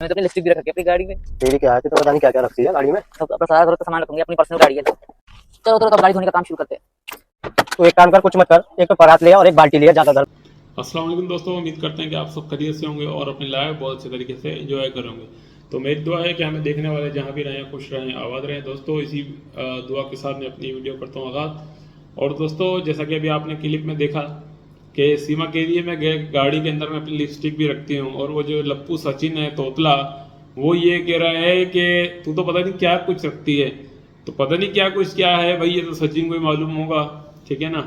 मैंने तो अपनी लिपस्टिक भी रख रखी है अपनी गाड़ी में। तेरी क्या है, तो पता नहीं क्या क्या रखती है गाड़ी में। सब अपना सारा जरूरत का सामान रखूंगी, अपनी पर्सनल गाड़ी है। चलो तो गाड़ी धोने का काम शुरू करते हैं। तो एक काम कर, कुछ मत कर, एक तो परात ले और एक बाल्टी ले ज्यादा। अस्सलाम वालेकुम दोस्तों, उम्मीद करते हैं कि आप सब खैरियत से होंगे और अपनी लाइफ बहुत अच्छे तरीके से एंजॉय करेंगे। तो मेरी दुआ है कि हमें देखने वाले जहाँ भी रहें खुश रहें, आबाद रहें। दोस्तों इसी दुआ के साथ मैं अपनी वीडियो करता हूँ आगाज़। और दोस्तों जैसा कि अभी आपने क्लिप में देखा कि सीमा के लिए मैं गाड़ी के अंदर में अपनी लिपस्टिक भी रखती हूँ, और वो जो लप्पू सचिन है तोतला, वो ये कह रहा है कि तू तो पता नहीं क्या कुछ रखती है। तो पता नहीं क्या कुछ क्या है भाई, ये तो सचिन को ही मालूम होगा, ठीक है ना।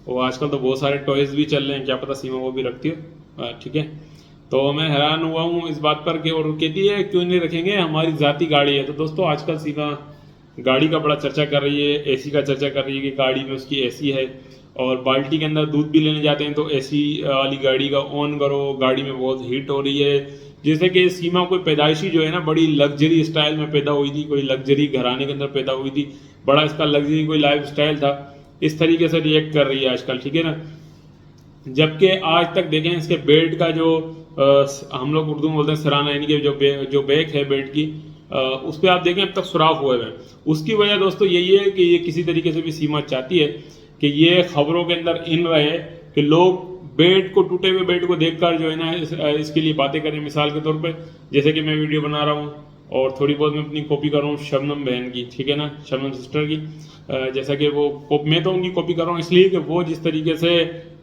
और आजकल तो बहुत सारे टॉयज भी चल रहे हैं, क्या पता सीमा वो भी रखती हो, ठीक है। तो मैं हैरान हुआ हूँ इस बात पर कि, और कहती है क्यों नहीं रखेंगे, हमारी ज़ाती गाड़ी है। तो दोस्तों आजकल सीमा गाड़ी का बड़ा चर्चा कर रही है, एसी का चर्चा कर रही है कि गाड़ी में उसकी एसी है, और बाल्टी के अंदर दूध भी लेने जाते हैं तो एसी वाली गाड़ी का ऑन करो, गाड़ी में बहुत हीट हो रही है। जैसे कि सीमा कोई पैदाइशी जो है ना बड़ी लग्जरी स्टाइल में पैदा हुई थी, कोई लग्जरी घराने के अंदर पैदा हुई थी, बड़ा इसका लग्जरी कोई लाइफ स्टाइल था, इस तरीके से रिएक्ट कर रही है आजकल, ठीक है ना। जबकि आज तक देखें इसके बेड का जो हम लोग उर्दू में बोलते हैं सराना, यानी कि जो बैक है बेड की, उस पर आप देखें अब तक सुराख हुए हैं। उसकी वजह दोस्तों यही है कि ये किसी तरीके से भी सीमा चाहती है कि ये खबरों के अंदर इन रहे कि लोग बेड को, टूटे हुए बेड को देखकर जो है ना इसके लिए बातें करें। मिसाल के तौर पे जैसे कि मैं वीडियो बना रहा हूँ और थोड़ी बहुत मैं अपनी कॉपी कर रहा हूँ शबनम बहन की, ठीक है ना, शबनम सिस्टर की, जैसा कि वो मैं तो उनकी कॉपी कर रहा हूँ इसलिए कि वो जिस तरीके से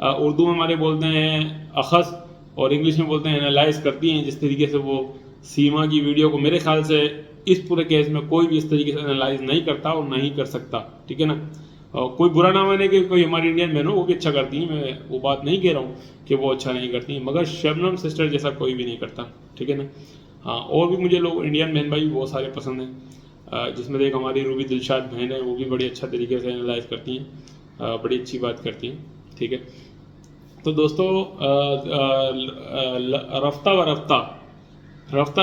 उर्दू में हमारे बोलते हैं अखस और इंग्लिश में बोलते हैं एनालाइज करती हैं, जिस तरीके से वो सीमा की वीडियो को, मेरे ख्याल से इस पूरे केस में कोई भी इस तरीके से एनालाइज नहीं करता और नहीं कर सकता, ठीक है ना। कोई बुरा ना माने कि कोई हमारी इंडियन बहन हो वो भी अच्छा करती हैं, मैं वो बात नहीं कह रहा हूँ कि वो अच्छा नहीं करती हैं, मगर शबनम सिस्टर जैसा कोई भी नहीं करता, ठीक है ना। हाँ, और भी मुझे लोग इंडियन बहन भाई बहुत सारे पसंद हैं, जिसमें एक हमारी रूबी दिलशाद बहन है, वो भी बड़ी अच्छा तरीके से एनालाइज करती हैं, बड़ी अच्छी बात करती हैं, ठीक है। तो दोस्तों रफ्ता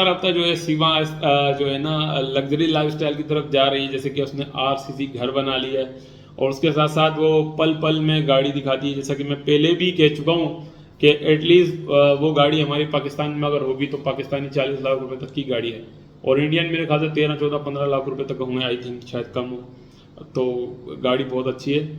रफ्ता जो है सीमा जो है ना लग्जरी लाइफस्टाइल की तरफ जा रही है। जैसे कि उसने आरसीसी घर बना लिया है, और उसके साथ साथ वो पल पल में गाड़ी दिखाती है। जैसा कि मैं पहले भी कह चुका हूँ कि एटलीस्ट वो गाड़ी हमारी पाकिस्तान में अगर होगी तो पाकिस्तानी 40 लाख रुपए तक की गाड़ी है, और इंडियन मेरे ख्याल से 13, 14, 15 लाख रुपए तक होंगे, आई थिंक, शायद कम हो। तो गाड़ी बहुत अच्छी है,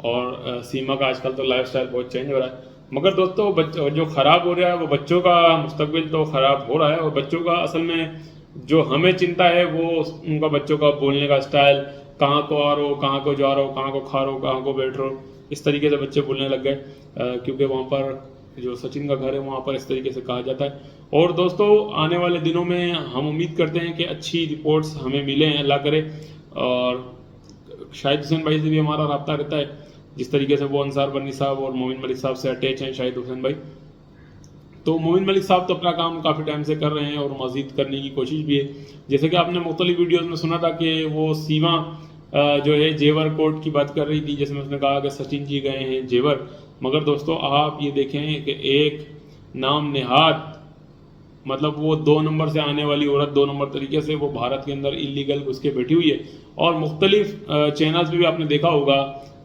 और सीमा का आजकल तो लाइफस्टाइल बहुत चेंज हो रहा है। मगर दोस्तों जो ख़राब हो रहा है वो बच्चों का मुस्तकबिल तो ख़राब हो रहा है, और बच्चों का असल में जो हमें चिंता है वो उनका बच्चों का बोलने का स्टाइल, कहाँ को आ रहे हो, कहाँ को जा रहे हो, कहाँ को खा रहे हो, कहाँ को बैठ रहे हो, इस तरीके से बच्चे बोलने लग गए, क्योंकि वहाँ पर जो सचिन का घर है वहाँ पर इस तरीके से कहा जाता है। और दोस्तों आने वाले दिनों में हम उम्मीद करते हैं कि अच्छी रिपोर्ट्स हमें मिले, अल्लाह करे। और शाहिद हुसैन भाई से भी हमारा रब्ता रहता है, जिस तरीके से वो अंसार बनी साहब और मोमिन मलिक साहब से अटैच हैं शाहिद हुसैन भाई। तो मोमिन मलिक साहब तो अपना काम काफ़ी टाइम से कर रहे हैं और मज़ीद करने की कोशिश भी है। जैसे कि आपने मुख्तलिफ वीडियोज़ में सुना था कि वो सीमा जो है जेवर कोर्ट की बात कर रही थी, जिसमें उसने कहा कि सचिन जी गए हैं जेवर। मगर दोस्तों आप ये देखें कि एक नाम नेहाद, मतलब वो 2 नंबर से आने वाली औरत 2 नंबर तरीके से वो भारत के अंदर इलीगल घुस के बैठी हुई है। और मुख्तलिफ चैनल्स में भी आपने देखा होगा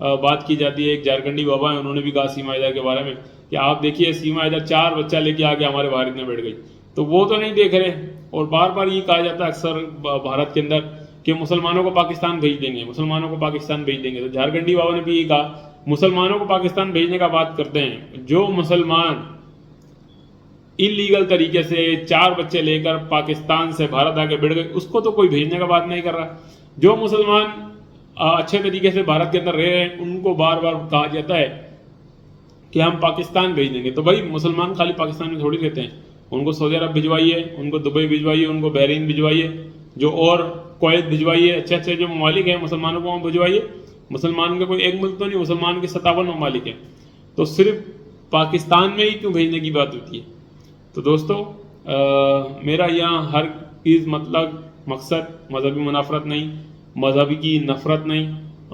बात की जाती है, एक झारखंडी बाबा है, उन्होंने भी कहा सीमा हैदर के बारे में कि आप देखिए सीमा हैदर 4 बच्चा लेके आके हमारे भारत में बैठ गई। तो वो तो नहीं देख रहे, और बार बार ये कहा जाता है अक्सर भारत के अंदर कि मुसलमानों को पाकिस्तान भेज देंगे, मुसलमानों को पाकिस्तान भेज देंगे। तो झारखंडी बाबा ने भी ये कहा मुसलमानों को पाकिस्तान भेजने का बात करते हैं, जो मुसलमान इलीगल तरीके से 4 बच्चे लेकर पाकिस्तान से भारत आके बैठ गए उसको तो कोई भेजने का बात नहीं कर रहा। जो मुसलमान अच्छे तरीके से भारत के अंदर रह रहे हैं उनको बार बार कहा जाता है कि हम पाकिस्तान भेज देंगे। तो भाई मुसलमान खाली पाकिस्तान में थोड़ी रहते हैं, उनको सऊदी अरब भिजवाइए, उनको दुबई भिजवाइए, उनको बहरीन भिजवाइए, जो और कुवैत भिजवाइए, अच्छे अच्छे जो ममालिक हैं मुसलमानों को वहाँ भिजवाइए। मुसलमान का कोई एक मुल्क तो नहीं, मुसलमान के 57 ममालिक हैं, तो सिर्फ पाकिस्तान में ही क्यों भेजने की बात होती है। तो दोस्तों मेरा यहाँ हर चीज़ मतलब मकसद मजहबी मुनाफरत नहीं, मजहबी की नफरत नहीं,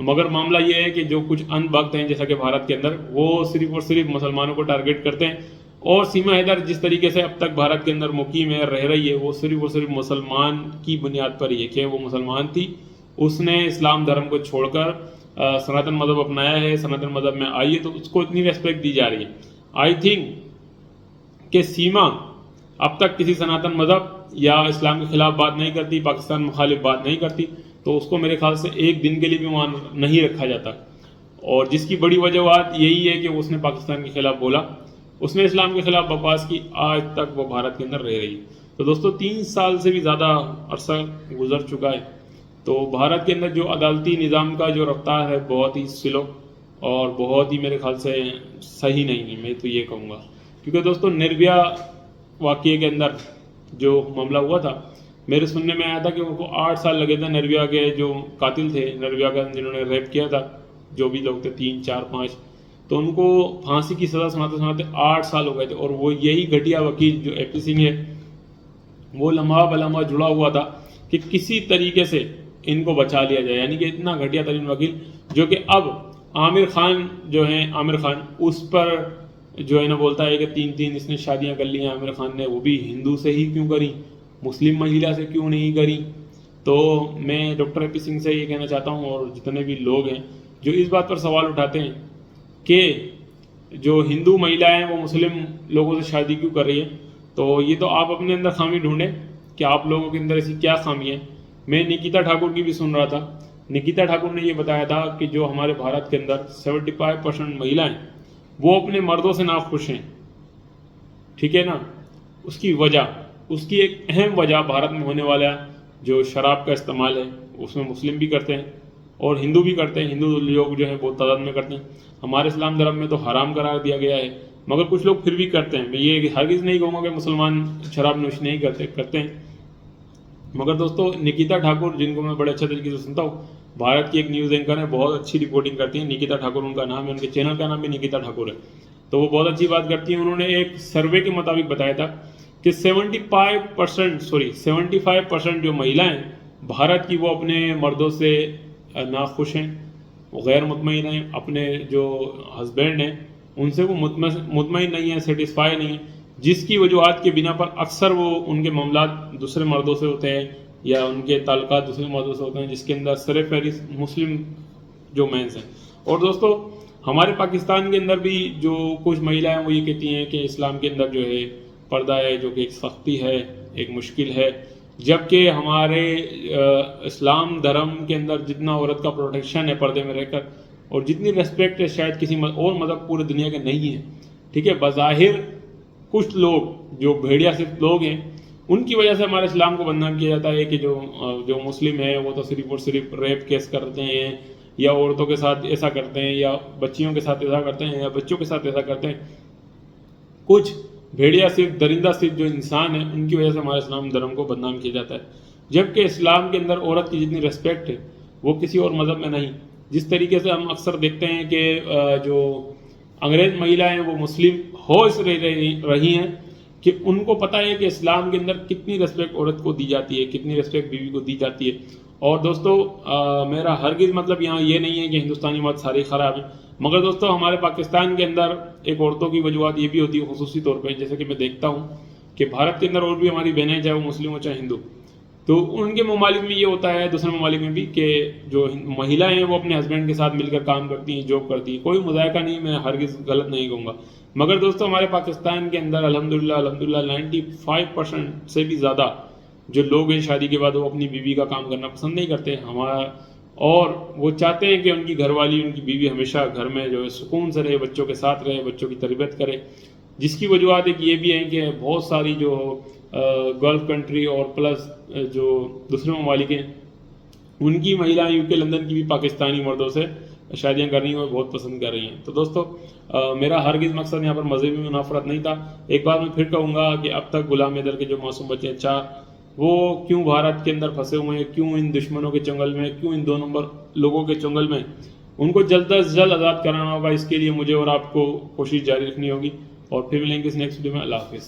मगर मामला ये है कि जो कुछ अनभक्त हैं जैसा कि भारत के अंदर, वो सिर्फ और सिर्फ मुसलमानों को टारगेट करते हैं। और सीमा हैदर जिस तरीके से अब तक भारत के अंदर मुकीम है, रह रही है, वो सिर्फ और सिर्फ मुसलमान की बुनियाद पर ही है कि वो मुसलमान थी, उसने इस्लाम धर्म को छोड़कर सनातन मज़हब अपनाया है, सनातन मज़हब में आई है, तो उसको इतनी रेस्पेक्ट दी जा रही है। आई थिंक कि सीमा अब तक किसी सनातन मज़हब या इस्लाम के खिलाफ बात नहीं करती, पाकिस्तान मुखालिफ बात नहीं करती, तो उसको मेरे ख्याल से एक दिन के लिए भी वहाँ नहीं रखा जाता। और जिसकी बड़ी वजह यही है कि उसने पाकिस्तान के खिलाफ बोला, उसने इस्लाम के खिलाफ बकवास की, आज तक वो भारत के अंदर रह रही है। तो दोस्तों 3 साल से भी ज़्यादा अरसा गुजर चुका है। तो भारत के अंदर जो अदालती निज़ाम का जो रफ्तार है बहुत ही स्लो और बहुत ही मेरे ख्याल से सही नहीं है, मैं तो ये कहूँगा। क्योंकि दोस्तों निर्भया वाक़ये के अंदर जो मामला हुआ था, मेरे सुनने में आया था कि उनको 8 साल लगे थे निर्भया के जो कातिल थे, निर्भया का जिन्होंने रेप किया था, जो भी लोग थे 3, 4, 5, तो उनको फांसी की सज़ा सुनाते सुनाते 8 साल हो गए थे। और वो यही घटिया वकील जो AP सिंह है, वो लम्हा बलम्हा जुड़ा हुआ था कि किसी तरीके से इनको बचा लिया जाए। यानी कि इतना घटिया तरीन वकील जो कि अब आमिर खान जो है, आमिर खान उस पर जो है ना बोलता है कि 3-3 इसने शादियां कर ली हैं आमिर खान ने, वो भी हिंदू से ही क्यों करी, मुस्लिम महिला से क्यों नहीं करी। तो मैं डॉक्टर AP सिंह से ये कहना चाहता हूँ और जितने भी लोग हैं जो इस बात पर सवाल उठाते हैं कि जो हिंदू महिलाएं वो मुस्लिम लोगों से शादी क्यों कर रही है, तो ये तो आप अपने अंदर खामी ढूंढें कि आप लोगों के अंदर ऐसी क्या खामी है। मैं निकिता ठाकुर की भी सुन रहा था, निकिता ठाकुर ने ये बताया था कि जो हमारे भारत के अंदर 75% महिलाएं वो अपने मर्दों से नाखुश हैं, ठीक है ना। उसकी वजह, उसकी एक अहम वजह भारत में होने वाला जो शराब का इस्तेमाल है, उसमें मुस्लिम भी करते हैं और हिंदू भी करते हैं। हिंदू लोग जो है बहुत तादाद में करते हैं। हमारे इस्लाम धर्म में तो हराम करार दिया गया है, मगर कुछ लोग फिर भी करते हैं। मैं ये हरगिज़ नहीं कहूँगा कि मुसलमान शराब नोश नहीं करते हैं। मगर दोस्तों निकिता ठाकुर, जिनको मैं बड़े अच्छे तरीके से सुनता हूँ, भारत की एक न्यूज़ एंकर है, बहुत अच्छी रिपोर्टिंग करती हैं। निकिता ठाकुर उनका नाम है, उनके चैनल का नाम भी निकिता ठाकुर है। तो वो बहुत अच्छी बात करती हैं। उन्होंने एक सर्वे के मुताबिक बताया था कि 75% जो महिलाएं भारत की वो अपने मर्दों से नाखुश हैं, वो गैर मुतमईन हैं, अपने जो हस्बैंड हैं उनसे वो मुतमईन नहीं है, सेटिस्फाई नहीं है, जिसकी वजूहत के बिना पर अक्सर वो उनके मामला दूसरे मर्दों से होते हैं या उनके ताल्लुकात दूसरे मर्दों से होते हैं, जिसके अंदर सर-ए-फ़हरिस्त मुस्लिम जो मेंस हैं। और दोस्तों हमारे पाकिस्तान के अंदर भी जो कुछ महिलाएं वो ये कहती हैं कि इस्लाम के अंदर जो है पर्दा है, जो कि एक सख्ती है, एक मुश्किल है, जबकि हमारे इस्लाम धर्म के अंदर जितना औरत का प्रोटेक्शन है पर्दे में रहकर, और जितनी रेस्पेक्ट है शायद किसी और मज़हब पूरी दुनिया के नहीं है, ठीक है। बज़ाहिर कुछ लोग जो भेड़िया सिर्फ लोग हैं, उनकी वजह से हमारे इस्लाम को बदनाम किया जाता है कि जो मुस्लिम है वो तो सिर्फ और सिर्फ रेप केस करते हैं, या औरतों के साथ ऐसा करते हैं, या बच्चियों के साथ ऐसा करते हैं, या बच्चों के साथ ऐसा करते हैं। कुछ भेड़िया सिर्फ, दरिंदा सिर्फ जो इंसान है, उनकी वजह से हमारे इस्लाम धर्म को बदनाम किया जाता है। जबकि इस्लाम के अंदर औरत की जितनी रिस्पेक्ट है वो किसी और मज़हब में नहीं। जिस तरीके से हम अक्सर देखते हैं कि जो अंग्रेज़ महिलाएं वो मुस्लिम हो इस रही हैं कि उनको पता है कि इस्लाम के अंदर कितनी रिस्पेक्ट औरत को दी जाती है, कितनी रिस्पेक्ट बीवी को दी जाती है। और दोस्तों मेरा हरगिज़ मतलब यहाँ ये नहीं है कि हिंदुस्तानी मर्द सारे ख़राब हैं, मगर दोस्तों हमारे पाकिस्तान के अंदर एक औरतों की वजूहत ये भी होती है खुसूसी तौर पे, जैसे कि मैं देखता हूँ कि भारत के अंदर और भी हमारी बहनें, चाहे वो मुस्लिम हो चाहे हिंदू, तो उनके ममालिक में ये होता है, दूसरे ममालिक में भी, कि जो महिलाएं हैं वो अपने हस्बैंड के साथ मिलकर काम करती हैं, जॉब करती हैं। कोई मुज़ायका नहीं, मैं हरगिज़ गलत नहीं कहूँगा। मगर दोस्तों हमारे पाकिस्तान के अंदर अल्हम्दुलिल्लाह 95% से भी ज़्यादा जो लोग हैं शादी के बाद वो अपनी बीवी का काम करना पसंद नहीं करते हमारा, और वो चाहते हैं कि उनकी घरवाली, उनकी बीवी हमेशा घर में जो है सुकून से रहे, बच्चों के साथ रहे, बच्चों की तरबियत करे। जिसकी वजूहत एक ये भी है कि बहुत सारी जो गल्फ़ कंट्री और प्लस जो दूसरे ममालिक हैं उनकी महिलाएं UK, लंदन की भी पाकिस्तानी मर्दों से शादियां कर रही हैं और बहुत पसंद कर रही हैं। तो दोस्तों मेरा हरगिज़ मकसद यहाँ पर मज़हबी मुनाफरत नहीं था। एक बार मैं फिर कहूँगा कि अब तक गुलाम हैदर के जो मासूम बच्चे हैं 4, वो क्यों भारत के अंदर फंसे हुए हैं, क्यों इन दुश्मनों के चंगल में, क्यों इन 2 नंबर लोगों के चंगल में, उनको जल्द अज जल्द आज़ाद कराना होगा। इसके लिए मुझे और आपको कोशिश जारी रखनी होगी। और फिर मिलेंगे इस नेक्स्ट वीडियो में। अल्लाह हाफिज़।